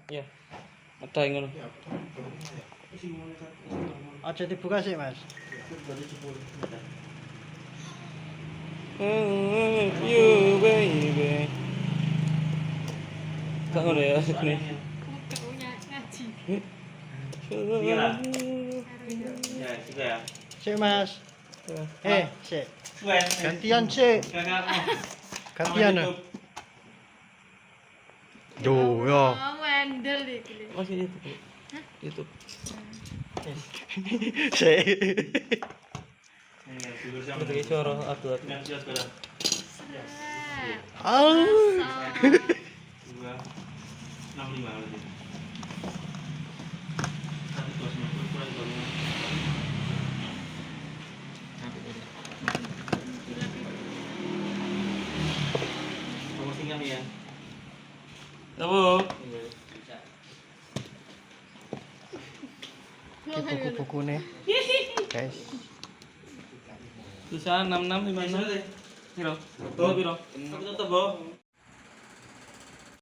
Iya. Ada yang ngono. Aja dibuka sih, Mas. You baby. Kak ngono ya ini. Ya, juga ya. Sik, Mas. Sik. Suwen. Gantian sik. Gantian. Yo, yo. Wendel iki. Masih YouTube. YouTube. Sik. Iya, tidur sama. Betul coro atuh. Dengan siap sekarang. Ah. 2 65 berarti. 190 kurang 2. Kamu tinggal nih ya. Apa? Buku-buku nih. Guys. Tulisan 66 di mana? Piro? Tuh piro? Aku tutup, Bo.